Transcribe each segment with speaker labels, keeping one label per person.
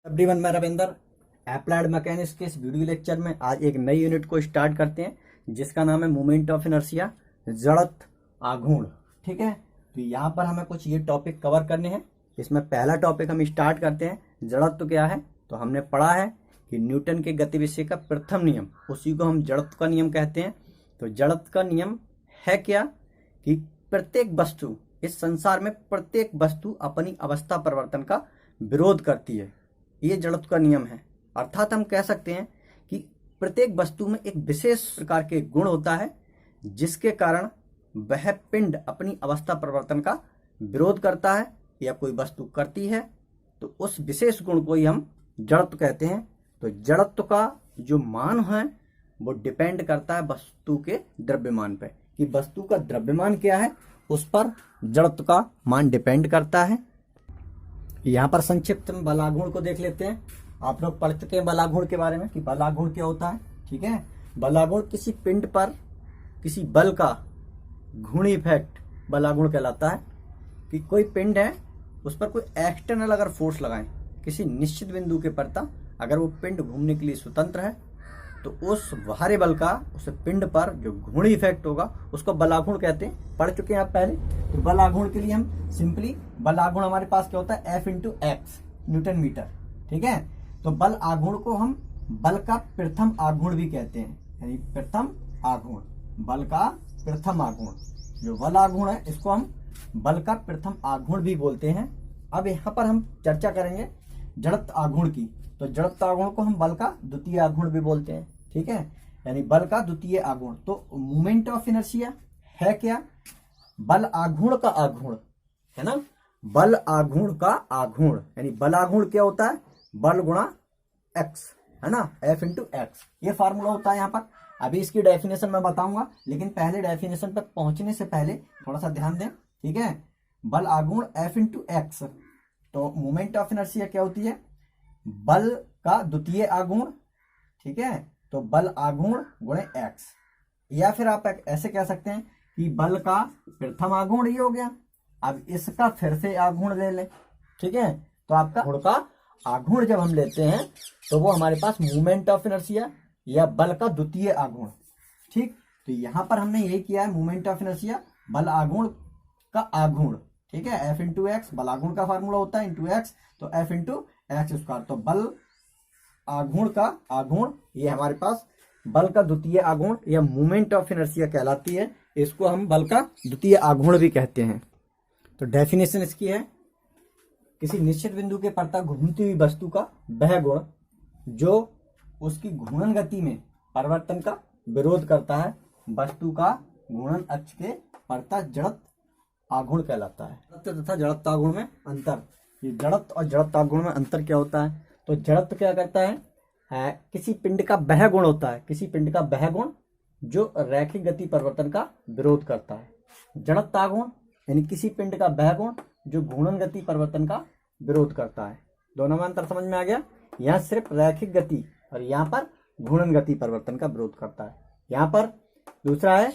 Speaker 1: Everyone, मैं Ravinder. Applied mechanics के इस वीडियो लेक्चर में आज एक नई यूनिट को स्टार्ट करते हैं जिसका नाम है मोमेंट ऑफ इनर्शिया, जड़त्व आघूर्ण। ठीक है, तो यहाँ पर हमें कुछ ये टॉपिक कवर करने हैं। इसमें पहला टॉपिक हम स्टार्ट करते हैं। जड़त्व क्या है? तो हमने पढ़ा है कि न्यूटन के गतिविषय का प्रथम नियम, उसी को हम जड़त्व का नियम कहते हैं। तो जड़त्व का नियम है क्या कि प्रत्येक वस्तु, इस संसार में प्रत्येक वस्तु अपनी अवस्था परिवर्तन का विरोध करती है। ये जड़त्व का नियम है। अर्थात हम कह सकते हैं कि प्रत्येक वस्तु में एक विशेष प्रकार के गुण होता है जिसके कारण वह पिंड अपनी अवस्था परिवर्तन का विरोध करता है या कोई वस्तु करती है, तो उस विशेष गुण को ही हम जड़त्व कहते हैं। तो जड़त्व का जो मान है वो डिपेंड करता है वस्तु के द्रव्यमान पर, कि वस्तु का द्रव्यमान क्या है उस पर जड़त्व का मान डिपेंड करता है। यहाँ पर संक्षिप्त में बलाघूर्ण को देख लेते हैं। आप लोग पढ़ चुके हैं बलाघूर्ण के बारे में कि बलाघूर्ण क्या होता है। ठीक है, बलाघूर्ण किसी पिंड पर किसी बल का घूर्ण इफेक्ट बलाघूर्ण कहलाता है। कि कोई पिंड है, उस पर कोई एक्सटर्नल अगर फोर्स लगाएं किसी निश्चित बिंदु के प्रति, अगर वो पिंड घूमने के लिए स्वतंत्र है तो उस भारे बल का उस पिंड पर जो घूर्ण इफेक्ट होगा उसको बलाघूर्ण कहते हैं। पढ़ चुके हैं आप पहले। तो बलाघूर्ण के लिए हम सिंपली, बलाघूर्ण हमारे पास क्या होता है, F × x न्यूटन मीटर। ठीक है, तो बल आघूर्ण को हम बल का प्रथम आघूर्ण भी कहते हैं, यानी प्रथम आघूर्ण, बल का प्रथम आघूर्ण। जो बल आघूर्ण है इसको हम बल का प्रथम आघूर्ण भी बोलते हैं। अब यहाँ पर हम चर्चा करेंगे जड़त्व आघूर्ण की। तो जड़त्व आघूर्ण को हम बल का द्वितीय आघूर्ण भी बोलते हैं। ठीक है, यानी बल का द्वितीय आघूर्ण। तो मोमेंट ऑफ इनर्शिया है क्या? बल आघूर्ण का आघूर्ण है ना, बल आघूर्ण का आघूर्ण। यानी बल आघूर्ण क्या होता है? बल गुणा x है ना, F × x। ये फार्मूला होता है यहाँ पर। अभी इसकी डेफिनेशन मैं बताऊंगा, लेकिन पहले डेफिनेशन पर पहुंचने से पहले थोड़ा सा ध्यान दें। ठीक है, बल आघूर्ण F × x। तो मोमेंट ऑफ इनर्शिया क्या होती है? बल का द्वितीय आघूर्ण। ठीक है, तो बल आघूर्ण गुणे x, या फिर आप ऐसे कह सकते हैं कि बल का प्रथम आघूर्ण ये हो गया। अब इसका फिर से आघूर्ण ले लें। ठीक है, तो आपका गुण का आघूर्ण जब हम लेते हैं तो वो हमारे पास मोमेंट ऑफ इनर्शिया या बल का द्वितीय आघूर्ण। ठीक, तो यहां पर हमने यही किया है, मोमेंट ऑफ इनर्शिया बल आघूर्ण का आघूर्ण। ठीक है, F × x, बल आघूर्ण का फार्मूला होता है × x, तो F × x²। तो बल आघूर्ण का आघूर्ण ये हमारे पास बल का द्वितीय आघूर्ण या मोमेंट ऑफ इनर्शिया कहलाती है। इसको हम बल का द्वितीय आघूर्ण भी कहते हैं। तो डेफिनेशन इसकी है, किसी निश्चित बिंदु के प्रति घूमती हुई वस्तु का वह गुण जो उसकी घूर्णन गति में परिवर्तन का विरोध करता है, वस्तु का घूर्णन अक्ष के प्रति जड़त्व आघूर्ण कहलाता है। जड़त्व तथा जड़त्व आघूर्ण में अंतर। ये जड़त्व और जड़त्व आघूर्ण में अंतर क्या होता है? तो जड़त्व क्या करता है, किसी पिंड का वह गुण होता है, किसी पिंड का वह गुण जो रैखिक गति परिवर्तन का विरोध करता है। जड़त्व आघूर्ण यानी किसी पिंड का वह गुण जो घूर्णन गति परिवर्तन का विरोध करता है। दोनों में अंतर समझ में आ गया? यहाँ सिर्फ रैखिक गति और यहाँ पर घूर्णन गति परिवर्तन का विरोध करता है। यहाँ पर दूसरा है,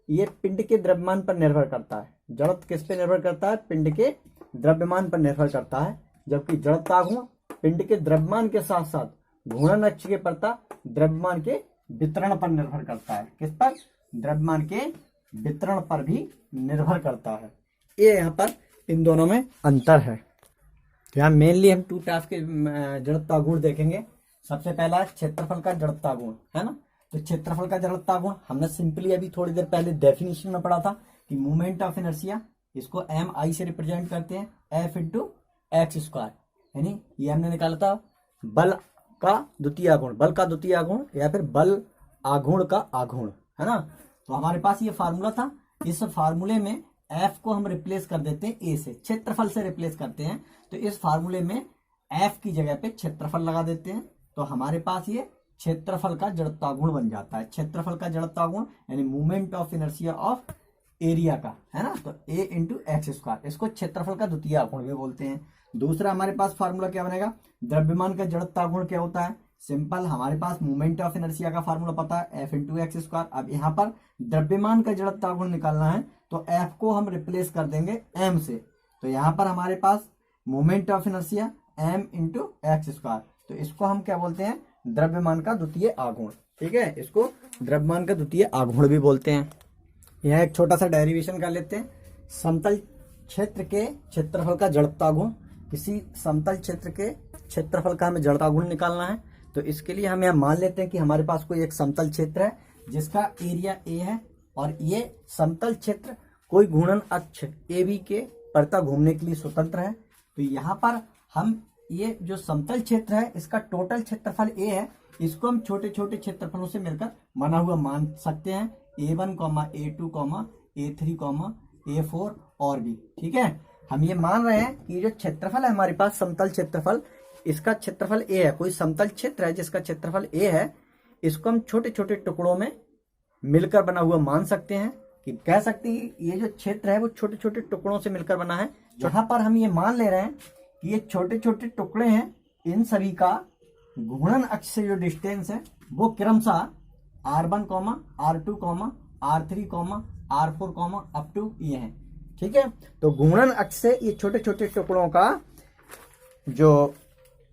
Speaker 1: ये पिंड के द्रव्यमान पर निर्भर करता है। जड़त्व किस पे निर्भर करता है? पिंड के द्रव्यमान पर निर्भर करता है। जबकि जड़त्व आघूर्ण पिंड के द्रव्यमान के साथ साथ घूर्णन अक्ष के प्रति द्रव्यमान के वितरण पर निर्भर करता है। किस पर? द्रव्यमान के वितरण पर भी निर्भर करता है। ये यहाँ पर इन दोनों में अंतर है। तो यहाँ मेनली हम 2 टाइप के जड़त्व आघूर्ण देखेंगे। सबसे पहला क्षेत्रफल का जड़त्व आघूर्ण है ना। तो क्षेत्रफल का जड़त्व आघूर्ण हमने सिंपली अभी थोड़ी देर पहले डेफिनेशन में पढ़ा था कि मोमेंट ऑफ इनर्शिया, इसको mi से रिप्रेजेंट करते हैं, F × x²। यानी ये हमने निकाला था बल का द्वितीय आघूर्ण, बल का द्वितीय आघूर्ण या फिर बल आघूर्ण का आघूर्ण है ना। तो हमारे पास ये फार्मूला था। इस फार्मूले में F को हम रिप्लेस कर देते हैं A से, क्षेत्रफल से रिप्लेस करते हैं। तो इस फार्मूले में F की जगह पे क्षेत्रफल लगा देते हैं, तो हमारे पास ये क्षेत्रफल का जड़त्व आघूर्ण बन जाता है। क्षेत्रफल का जड़त्व आघूर्ण यानी moment of inertia of area का है ना। तो A × x², इसको क्षेत्रफल का द्वितीय आघूर्ण भी बोलते हैं। दूसरा हमारे पास फार्मूला क्या बनेगा? द्रव्यमान का जड़त्व आघूर्ण क्या होता है? सिंपल, हमारे पास मोमेंट ऑफ इनर्शिया का फार्मूला पता है, F × x²। अब यहाँ पर द्रव्यमान का जड़त्व आघूर्ण निकालना है, तो F को हम रिप्लेस कर देंगे m से। तो यहाँ पर हमारे पास moment of inertia m into X square. तो इसको हम क्या बोलते हैं, द्रव्यमान का द्वितीय आघूर्ण। ठीक है, इसको द्रव्यमान का द्वितीय आघूर्ण भी बोलते हैं। यह एक छोटा सा डेरिवेशन कर लेते हैं। समतल क्षेत्र के क्षेत्रफल का जड़त्व गुण, किसी समतल क्षेत्र के क्षेत्रफल का हमें जड़त्व गुण निकालना है। तो इसके लिए हम यह मान लेते हैं कि हमारे पास कोई एक समतल क्षेत्र है जिसका एरिया ए है, और ये समतल क्षेत्र कोई घूर्णन अक्ष ए बी के परता घूमने के लिए स्वतंत्र है। तो यहाँ पर हम ये जो समतल क्षेत्र है इसका टोटल क्षेत्रफल ए है, इसको हम छोटे छोटे क्षेत्रफलों से मिलकर बना हुआ मान सकते हैं, A1, A2, A3, A4 और भी। ठीक है, हम ये मान रहे हैं कि जो क्षेत्रफल है हमारे पास समतल क्षेत्रफल, इसका क्षेत्रफल ए है। कोई समतल क्षेत्र है जिसका क्षेत्रफल ए है, इसको हम छोटे छोटे टुकड़ों में मिलकर बना हुआ मान सकते हैं, कि कह सकते हैं ये जो क्षेत्र है वो छोटे छोटे टुकड़ों से मिलकर बना है। जहां पर हम ये मान ले रहे हैं कि ये छोटे छोटे टुकड़े हैं, इन सभी का घूर्णन अक्ष से जो डिस्टेंस है वो क्रमशः R1, R2, R3, R4, up to ये है। ठीक है, तो घूर्णन अक्ष से ये छोटे छोटे टुकड़ों का जो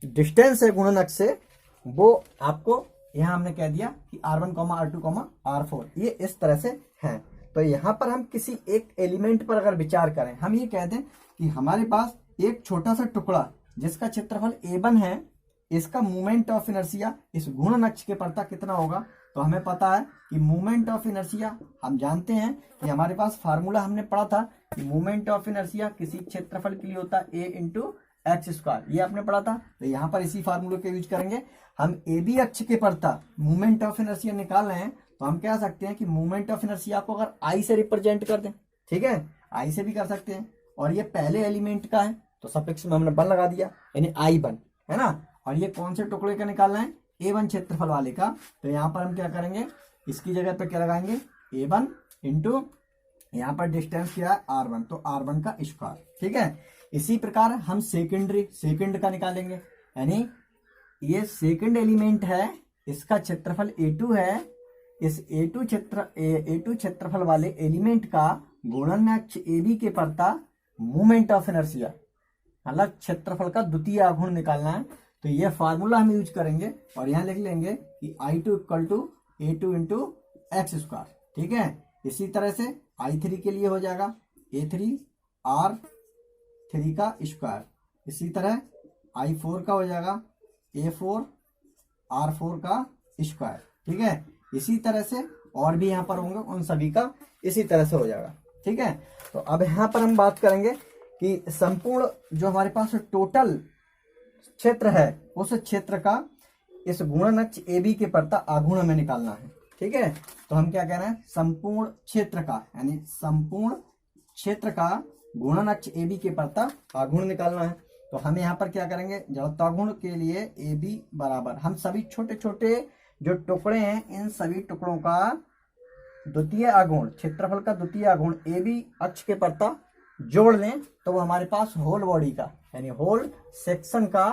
Speaker 1: डिस्टेंस है घूर्णन अक्ष से, वो आपको यहां हमने कह दिया कि R1, R2, R4 ये इस तरह से है। तो यहां पर हम किसी एक एलिमेंट पर अगर विचार करें, हम ये कह दें कि हमारे पास एक छोटा सा टुकड़ा जिसका क्षेत्रफल A1 है, इसका मोमेंट ऑफ इनर्शिया इस घूर्णन अक्ष के परता कितना होगा। तो हमें पता है कि मोमेंट ऑफ इनर्शिया, हम जानते हैं कि हमारे पास फार्मूला हमने पढ़ा था कि मोमेंट ऑफ इनर्शिया किसी क्षेत्रफल के लिए होता है a इंटू एक्स स्क्वायर, ये आपने पढ़ा था। तो यहाँ पर इसी फार्मूले के यूज करेंगे। हम ए बी अक्ष के परता मोमेंट ऑफ इनर्शिया निकाल रहे हैं, तो हम कह सकते हैं कि मोमेंट ऑफ इनर्शिया को अगर आई से रिप्रेजेंट कर दें, ठीक है, आई से भी कर सकते हैं, और ये पहले एलिमेंट का है तो सफिक्स में हमने 1 लगा दिया, यानी I1 है ना। और ये कौन से टुकड़े का निकालना है, A1 क्षेत्रफल वाले का। तो यहाँ पर हम क्या करेंगे, इसकी जगह पे क्या लगाएंगे, A1 इंटू यहाँ पर डिस्टेंस क्या है R1, तो R1 का स्क्वायर। ठीक है, इसी प्रकार हम सेकंड का निकालेंगे, यानी ये सेकंड एलिमेंट है, इसका क्षेत्रफल A2 है, इस A2 क्षेत्रफल वाले एलिमेंट का घूर्णन अक्ष AB के परता मोमेंट ऑफ इनर्शिया, मतलब क्षेत्रफल का द्वितीय आघूर्ण निकालना है। तो ये फार्मूला हम यूज करेंगे और यहाँ लिख लेंगे कि I2 equal to A2 into X square. ठीक है, इसी तरह से I3 के लिए हो जाएगा A3 R3 का स्क्वायर, इसी तरह I4 का हो जाएगा A4 R4 का स्क्वायर। ठीक है, इसी तरह से और भी यहाँ पर होंगे, उन सभी का इसी तरह से हो जाएगा। ठीक है, तो अब यहाँ पर हम बात करेंगे कि संपूर्ण जो हमारे पास टोटल क्षेत्र है, उस क्षेत्र का इस घूर्णन अक्ष AB के परता आघूर्ण हमें निकालना है। ठीक है, तो हम क्या कह रहे हैं, संपूर्ण क्षेत्र का, यानी संपूर्ण क्षेत्र का घूर्णन अक्ष AB के परता आघूर्ण निकालना है। तो हम यहाँ पर क्या करेंगे, जड़त्वाघूर्ण के लिए AB बराबर, हम सभी छोटे छोटे जो टुकड़े हैं इन सभी टुकड़ों का द्वितीय आघूर्ण, क्षेत्रफल का द्वितीय आघूर्ण AB अक्ष के परता जोड़ लें, तो वो हमारे पास होल बॉडी का, यानी होल सेक्शन का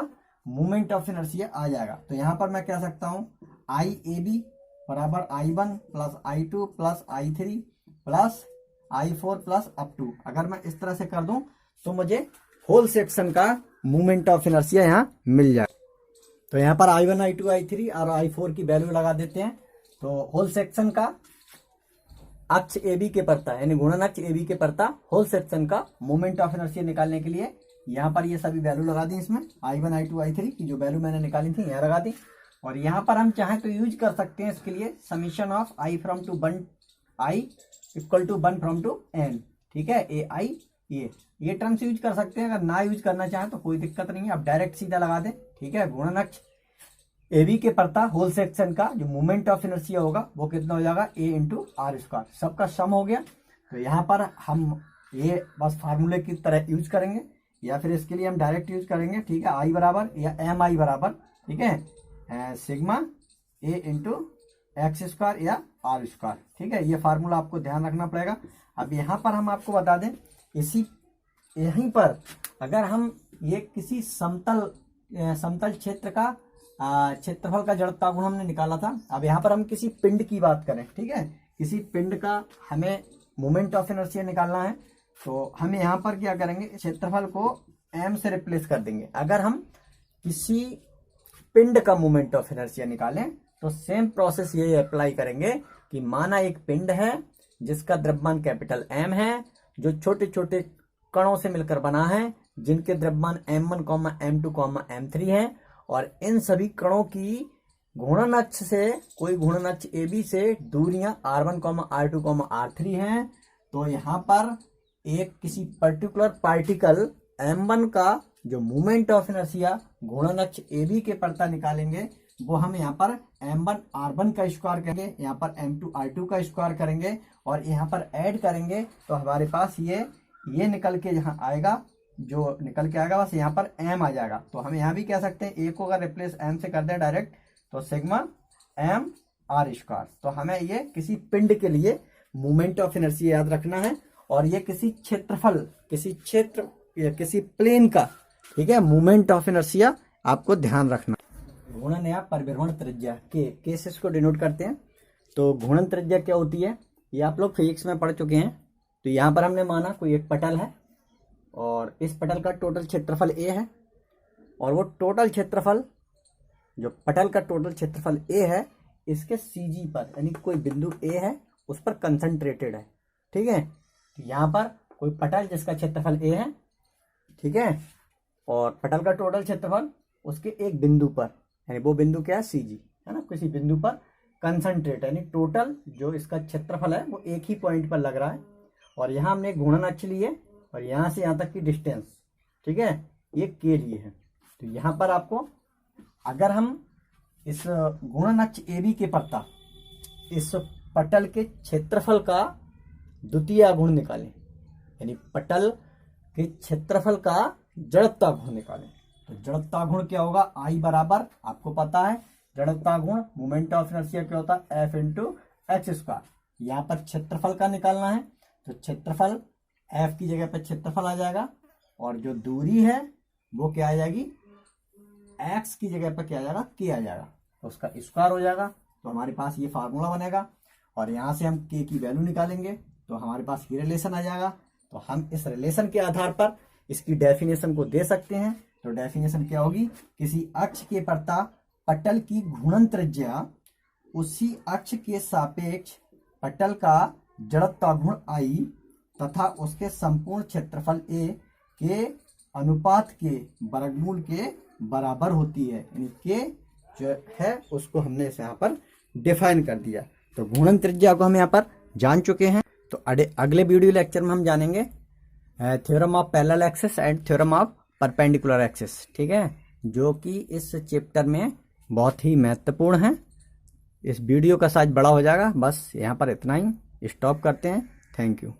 Speaker 1: मोमेंट ऑफ इनर्शिया आ जाएगा। तो यहाँ पर मैं कह सकता हूँ IAB बराबर I1 plus I2 plus I3 plus I4 plus up to, अगर मैं इस तरह से कर दूं तो मुझे होल सेक्शन का मोमेंट ऑफ इनर्शिया यहाँ मिल जाए। तो यहाँ पर I1, I2, I3 और I4 की वैल्यू लगा देते हैं। तो होल सेक्शन का अक्ष AB के परता, यानी घूर्णन अक्ष AB के परता होल सेक्शन का मोमेंट ऑफ इनर्शिया निकालने के लिए यहाँ पर ये सभी वैल्यू लगा दी, इसमें I1, I2, I3 की जो वैल्यू मैंने निकाली थी यहाँ लगा दी। और यहाँ पर हम चाहें तो यूज कर सकते हैं इसके लिए summation of I from to 1 I equal to 1 from to N। ठीक है, AI ये टर्म्स यूज कर सकते हैं। अगर ना यूज करना चाहें तो कोई दिक्कत नहीं है, आप डायरेक्ट सीधा लगा दें। ठीक है, घूर्णन अक्ष AB के परता होल सेक्शन का जो मोमेंट ऑफ इनर्शिया होगा वो कितना हो जाएगा, A इंटू आर स्क्वायर, सबका सम हो गया। तो यहाँ पर हम ये बस फार्मूले की तरह यूज करेंगे, या फिर इसके लिए हम डायरेक्ट यूज करेंगे। ठीक है, I बराबर या MI बराबर, ठीक है, sigma A into X square या आर स्क्वायर। ठीक है, ये फार्मूला आपको ध्यान रखना पड़ेगा। अब यहाँ पर हम आपको बता दें, इसी यहीं पर अगर हम ये किसी समतल क्षेत्र का क्षेत्रफल का जड़त्वाघूर्ण हमने निकाला था, अब यहाँ पर हम किसी पिंड की बात करें। ठीक है, किसी पिंड का हमें मोमेंट ऑफ इनर्शिया निकालना है, तो हम यहाँ पर क्या करेंगे, क्षेत्रफल को M से रिप्लेस कर देंगे। अगर हम किसी पिंड का मोमेंट ऑफ इनर्शिया निकालें तो सेम प्रोसेस यही अप्लाई करेंगे कि माना एक पिंड है जिसका द्रव्यमान कैपिटल M है, जो छोटे छोटे कणों से मिलकर बना है, जिनके द्रव्यमान M1, M2, M3 है, और इन सभी कणों की घूर्णन अक्ष से कोई घूर्णन अक्ष AB से दूरियां R1, R2, R3 हैं। तो यहाँ पर एक किसी पर्टिकुलर पार्टिकल M1 का जो मोमेंट ऑफ इनर्शिया घूर्णन अक्ष AB के पड़ता निकालेंगे, वो हम यहाँ पर M1 R1 का स्क्वायर करेंगे, यहाँ पर M2 R2 का स्क्वायर करेंगे और यहाँ पर ऐड करेंगे तो हमारे पास ये निकल के यहाँ आएगा, जो निकल के आएगा बस यहाँ पर M आ जाएगा। तो हम यहाँ भी कह सकते हैं A को अगर रिप्लेस M से कर दें डायरेक्ट तो सिग्मा M R स्क्वायर। तो हमें ये किसी पिंड के लिए मोमेंट ऑफ इनर्शिया याद रखना है और ये किसी क्षेत्रफल, किसी क्षेत्र या किसी प्लेन का, ठीक है, मोमेंट ऑफ इनर्शिया आपको ध्यान रखना। घूर्णन या परिभ्रमण त्रिज्या के केसेस को डिनोट करते हैं। तो घूर्णन त्रिज्या क्या होती है ये आप लोग फिजिक्स में पढ़ चुके हैं। तो यहाँ पर हमने माना कोई एक पटल है और इस पटल का टोटल क्षेत्रफल A है और वो टोटल क्षेत्रफल, जो पटल का टोटल क्षेत्रफल A है, इसके CG पर यानी कोई बिंदु A है उस पर कंसंट्रेटेड है, ठीक है। तो यहाँ पर कोई पटल जिसका क्षेत्रफल A है, ठीक है, और पटल का टोटल क्षेत्रफल उसके एक बिंदु पर, यानी वो बिंदु क्या है CG, है ना, किसी बिंदु पर कंसंट्रेट, यानी टोटल जो इसका क्षेत्रफल है वो एक ही पॉइंट पर लग रहा है। और यहाँ हमने एक घूर्णन अक्ष ली है और यहाँ से यहाँ तक की डिस्टेंस, ठीक है, ये के लिए है। तो यहाँ पर आपको अगर हम इस घूर्णन अक्ष AB के पड़ता इस पटल के क्षेत्रफल का द्वितीय आघूर्ण निकालें, यानी पटल के क्षेत्रफल का जड़त्वाघूर्ण निकालें, तो जड़त्वाघूर्ण क्या होगा, I बराबर आपको पता है जड़त्वाघूर्ण मोमेंट ऑफ इनर्शिया क्या होता है F इंटू एच स्क्वायर। यहाँ पर क्षेत्रफल का निकालना है तो क्षेत्रफल F की जगह पर क्षेत्रफल आ जाएगा और जो दूरी है वो क्या आ जाएगी, X की जगह पर क्या आ जाएगा, K आ जाएगा, तो उसका स्क्वायर हो जाएगा। तो हमारे पास ये फार्मूला बनेगा और यहाँ से हम K की वैल्यू निकालेंगे तो हमारे पास ये रिलेशन आ जाएगा। तो हम इस रिलेशन के आधार पर इसकी डेफिनेशन को दे सकते हैं। तो डेफिनेशन क्या होगी, किसी अक्ष के पड़ता पटल की घूर्णन त्रिज्या उसी अक्ष के सापेक्ष पटल का जड़त्वाघूर्ण I तथा उसके संपूर्ण क्षेत्रफल A के अनुपात के वर्गमूल के बराबर होती है, यानी K जो है उसको हमने इस यहाँ पर डिफाइन कर दिया। तो घूर्णन त्रिज्या को हम यहाँ पर जान चुके हैं। तो अगले वीडियो लेक्चर में हम जानेंगे theorem of parallel axis and theorem of perpendicular axis, ठीक है, जो कि इस चैप्टर में बहुत ही महत्वपूर्ण है। इस वीडियो का साइज बड़ा हो जाएगा, बस यहाँ पर इतना ही स्टॉप करते हैं। Thank you.